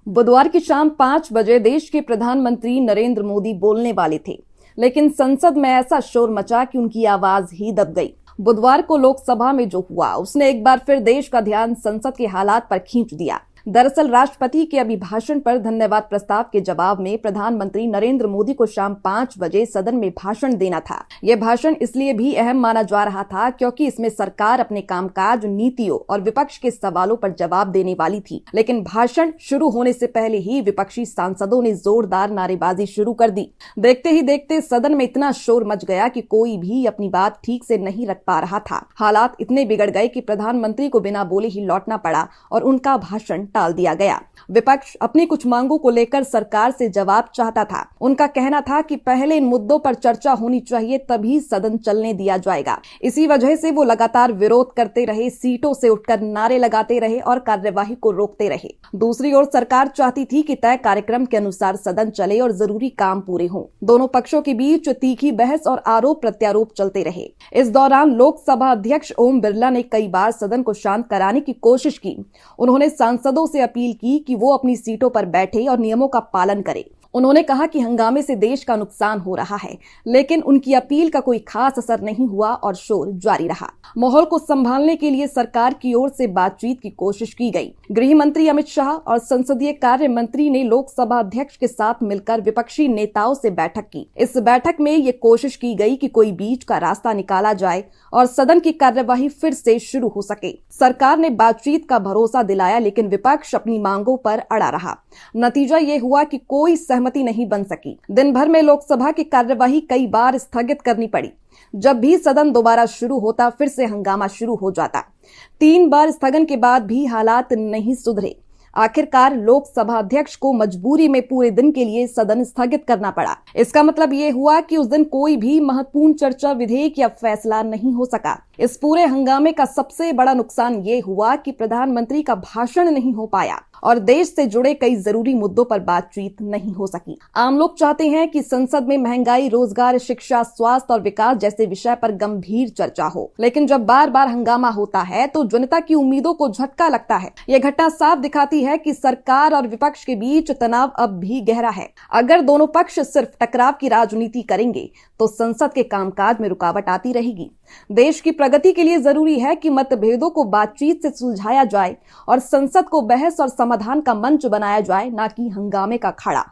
बुधवार की शाम 5 बजे देश के प्रधानमंत्री नरेंद्र मोदी बोलने वाले थे, लेकिन संसद में ऐसा शोर मचा कि उनकी आवाज ही दब गई। बुधवार को लोकसभा में जो हुआ उसने एक बार फिर देश का ध्यान संसद के हालात पर खींच दिया। दरअसल राष्ट्रपति के अभिभाषण पर धन्यवाद प्रस्ताव के जवाब में प्रधानमंत्री नरेंद्र मोदी को शाम 5 बजे सदन में भाषण देना था। यह भाषण इसलिए भी अहम माना जा रहा था क्योंकि इसमें सरकार अपने कामकाज, नीतियों और विपक्ष के सवालों पर जवाब देने वाली थी। लेकिन भाषण शुरू होने से पहले ही विपक्षी सांसदों ने जोरदार नारेबाजी शुरू कर दी। देखते ही देखते सदन में इतना शोर मच गया कि कोई भी अपनी बात ठीक से नहीं रख पा रहा था। हालात इतने बिगड़ गए कि प्रधानमंत्री को बिना बोले ही लौटना पड़ा और उनका भाषण टाल दिया गया। विपक्ष अपनी कुछ मांगों को लेकर सरकार से जवाब चाहता था। उनका कहना था कि पहले इन मुद्दों पर चर्चा होनी चाहिए, तभी सदन चलने दिया जाएगा। इसी वजह से वो लगातार विरोध करते रहे, सीटों से उठकर नारे लगाते रहे और कार्यवाही को रोकते रहे। दूसरी ओर सरकार चाहती थी कि तय कार्यक्रम के अनुसार सदन चले और जरूरी काम पूरे हों। दोनों पक्षों के बीच तीखी बहस और आरोप प्रत्यारोप चलते रहे। इस दौरान लोकसभा अध्यक्ष ओम बिरला ने कई बार सदन को शांत कराने की कोशिश की। उन्होंने सांसदों से अपील की कि वो अपनी सीटों पर बैठे और नियमों का पालन करें। उन्होंने कहा कि हंगामे से देश का नुकसान हो रहा है, लेकिन उनकी अपील का कोई खास असर नहीं हुआ और शोर जारी रहा। माहौल को संभालने के लिए सरकार की ओर से बातचीत की कोशिश की गई। गृह मंत्री अमित शाह और संसदीय कार्य मंत्री ने लोकसभा अध्यक्ष के साथ मिलकर विपक्षी नेताओं से बैठक की। इस बैठक में ये कोशिश की गई कि कोई बीच का रास्ता निकाला जाए और सदन की कार्यवाही फिर से शुरू हो सके। सरकार ने बातचीत का भरोसा दिलाया, लेकिन विपक्ष अपनी मांगों पर अड़ा रहा। नतीजा ये हुआ कि कोई सहमति नहीं बन सकी। दिन भर में लोकसभा की कार्यवाही कई बार स्थगित करनी पड़ी। जब भी सदन दोबारा शुरू होता, फिर से हंगामा शुरू हो जाता। 3 बार स्थगन के बाद भी हालात नहीं सुधरे। आखिरकार लोकसभा अध्यक्ष को मजबूरी में पूरे दिन के लिए सदन स्थगित करना पड़ा। इसका मतलब ये हुआ कि उस दिन कोई भी महत्वपूर्ण चर्चा, विधेयक या फैसला नहीं हो सका। इस पूरे हंगामे का सबसे बड़ा नुकसान ये हुआ कि प्रधानमंत्री का भाषण नहीं हो पाया और देश से जुड़े कई जरूरी मुद्दों पर बातचीत नहीं हो सकी। आम लोग चाहते हैं कि संसद में महंगाई, रोजगार, शिक्षा, स्वास्थ्य और विकास जैसे विषय पर गंभीर चर्चा हो, लेकिन जब बार बार हंगामा होता है तो जनता की उम्मीदों को झटका लगता है। यह घटना साफ दिखाती है कि सरकार और विपक्ष के बीच तनाव अब भी गहरा है। अगर दोनों पक्ष सिर्फ टकराव की राजनीति करेंगे तो संसद के कामकाज में रुकावट आती रहेगी। देश की प्रगति के लिए जरूरी है कि मतभेदों को बातचीत से सुलझाया जाए और संसद को बहस और समाधान का मंच बनाया जाए, न कि हंगामे का अखाड़ा।